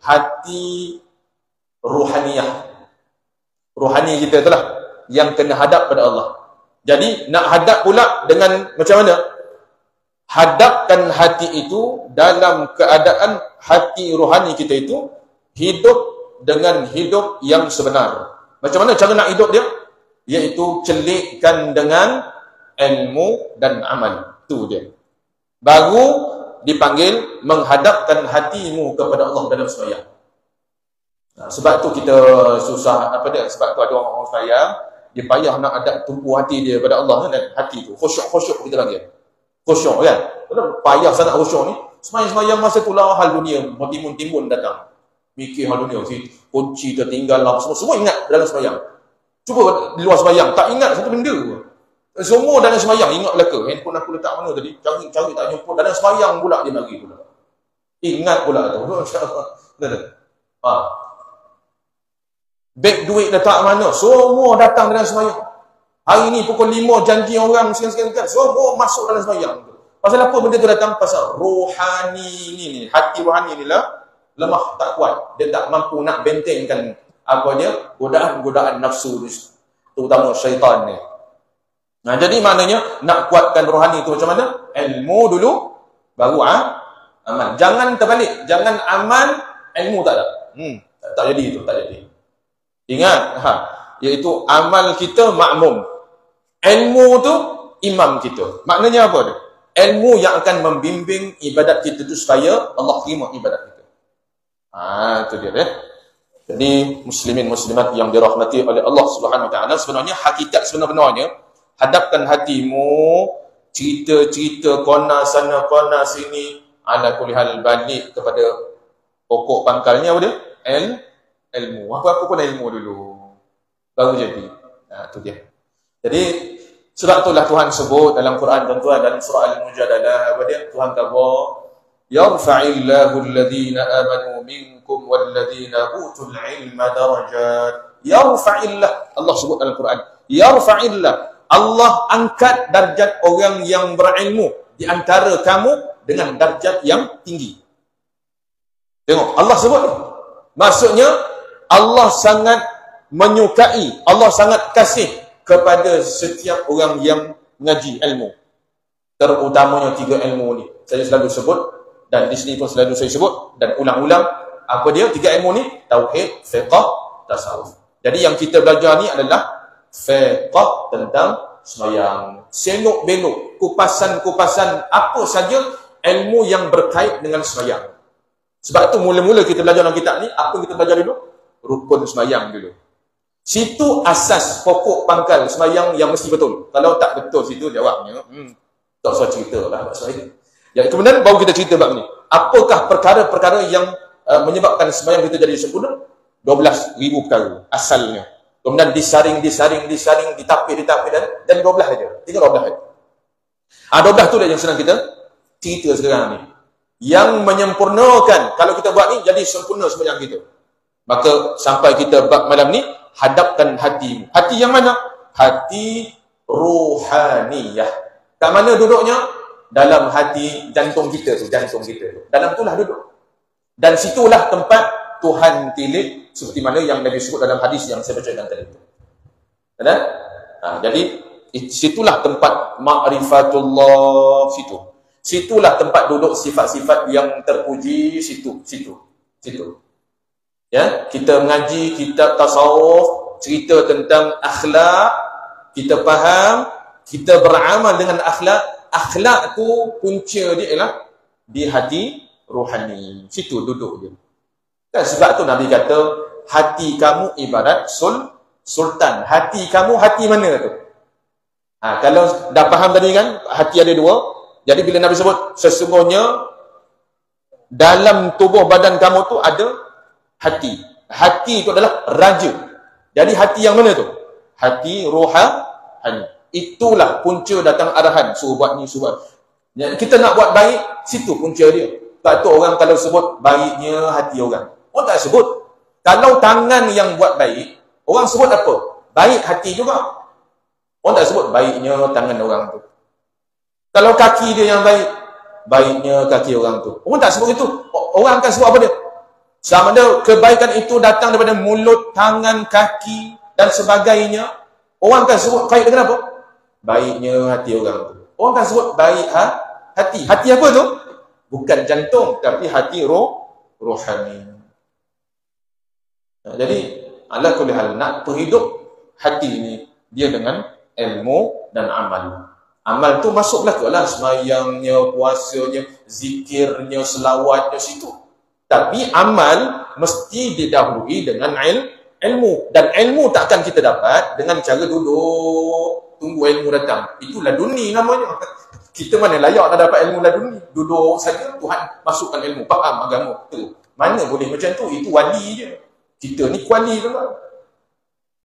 hati ruhaniyah. Rohani kita itulah yang kena hadap pada Allah. Jadi nak hadap pula dengan macam mana? Hadapkan hati itu dalam keadaan hati rohani kita itu hidup dengan hidup yang sebenar. Macam mana cara nak hidup dia? Iaitu celikkan dengan ilmu dan amal. Itu dia. Baru dipanggil menghadapkan hatimu kepada Allah dalam sembahyang. Sebab tu kita susah apa dia? Sebab tu ada orang sembahyang, dia payah nak adap tumpu hati dia pada Allah kan? Hati tu khusyuk kita panggil. Khusyuk kan? Payah sangat khusyuk ni. Sembahyang masa tu lah hal dunia timbun datang. Mikir hal dunia, si kunci tertinggal lah, semua ingat dalam sembahyang. Cuba di luar sembahyang tak ingat satu benda pun. Semua dalam sembahyang ingat belaka. Handphone aku letak mana tadi? Cari tak jumpa. Dalam sembahyang pula dia bagi pula. Ingat pula tu. Beg duit letak mana? Semua datang dalam sembahyang. Hari ni pukul 5 janji orang sekian-sekian. Semua masuk dalam sembahyang. Pasal apa benda tu datang? Pasal rohani ni. Hati rohani ni lah lemah, tak kuat. Dia tak mampu nak bentengkan apa dia? Godaan-godaan nafsu ni. Terutama syaitan ni. Nah, jadi maknanya nak kuatkan rohani itu macam mana? Ilmu dulu, baru amal. Jangan terbalik. Jangan amal, ilmu tak ada. Tak jadi itu, tak jadi. Ingat, iaitu amal kita makmum. Ilmu tu imam kita. Maknanya apa dia? Ilmu yang akan membimbing ibadat kita tu supaya Allah terima ibadat kita. Itu dia deh. Jadi muslimin muslimat yang dirahmati oleh Allah Subhanahu Wa Taala, sebenarnya hakikat sebenarnya hadapkan hatimu, cerita-cerita kona sana kona sini, ala kulli hal balik kepada pokok pangkalnya apa dia? Ilmu. Apa-apa pun ilmu dulu. Baru jadi. Itu dia. Jadi surah itulah Tuhan sebut dalam Quran, tuan-tuan, dalam surah Al-Mujadalah apa dia? Tuhan kata, "Yarfa'illahu alladhina amanu minkum walladhina utul ilma darajat." Yarfa'illah. Allah sebut dalam Quran. Yarfa'illah. Allah angkat darjat orang yang berilmu di antara kamu dengan darjat yang tinggi. Tengok, Allah sebut. Maksudnya, Allah sangat menyukai, Allah sangat kasih kepada setiap orang yang mengaji ilmu. Terutamanya 3 ilmu ni. Saya selalu sebut, dan di sini pun selalu saya sebut, dan ulang-ulang, apa dia 3 ilmu ni? Tauhid, fiqh, tasawuf. Jadi yang kita belajar ni adalah fiqh tentang sembahyang, selok-belok, kupasan-kupasan apa saja ilmu yang berkait dengan sembahyang. Sebab tu mula-mula kita belajar dalam kitab ni, apa kita belajar dulu? Rukun sembahyang dulu. Situ asas pokok pangkal sembahyang yang mesti betul. Kalau tak betul situ jawabnya, tak usah cerita lah sembahyang. Ya, kemudian baru kita cerita bab ni. Apakah perkara-perkara yang menyebabkan sembahyang kita jadi sempurna? 12,000 perkara asalnya. Kemudian disaring, ditapis dan 12 saja. Tinggal 12 saja. 12 tu dah yang senang kita cerita sekarang ni. Yang menyempurnakan, kalau kita buat ni, jadi sempurna sembahyang kita. Maka sampai kita bab malam ni, hadapkan hatimu. Hati yang mana? Hati ruhaniyah. Kat mana duduknya? Dalam hati jantung kita tu. Dalam itulah duduk. Dan situlah tempat Tuhan tilik, seperti mana yang Nabi sebut dalam hadis yang saya bacakan tadi itu. Jadi situlah tempat ma'rifatullah, situlah tempat duduk sifat-sifat yang terpuji, situ. Ya, kita mengaji kitab tasawuf, cerita tentang akhlak, kita faham, kita beramal dengan akhlak. Akhlak tu punca dia ialah di hati rohani. Situ duduk dia. Kan sebab tu Nabi kata, hati kamu ibarat sultan. Hati kamu, hati mana tu? Kalau dah faham tadi kan, hati ada 2. Jadi bila Nabi sebut, sesungguhnya dalam tubuh badan kamu tu ada hati. Hati itu adalah raja. Jadi hati yang mana tu? Hati rohani. Itulah punca datang arahan. Suruh buat ni, suruh buat. Kita nak buat baik, situ punca dia. Tak tu orang kalau sebut baiknya hati orang. Orang tak sebut. Kalau tangan yang buat baik, orang sebut apa? Baik hati juga. Orang tak sebut baiknya tangan orang tu. Kalau kaki dia yang baik, baiknya kaki orang tu. Orang tak sebut itu. Orang akan sebut apa dia? Sama ada kebaikan itu datang daripada mulut, tangan, kaki dan sebagainya. Orang kan sebut kait dengan apa? Baiknya hati orang tu. Orang kan sebut baik hati. Hati apa tu? Bukan jantung, tapi hati rohani. Jadi, ala kulli hal, nak perhidup hati ini, dia dengan ilmu dan amal. Amal tu masuklah ke lah semayangnya, puasanya, zikirnya, selawatnya, situ. Tapi amal mesti didahului dengan ilmu. Dan ilmu takkan kita dapat dengan cara duduk, tunggu ilmu datang. Itulah laduni namanya. Kita mana layak nak dapat ilmu laduni? Duduk saja, Tuhan masukkan ilmu, faham agama. Mana boleh macam tu? Itu wali je. Kita ni kuali tu.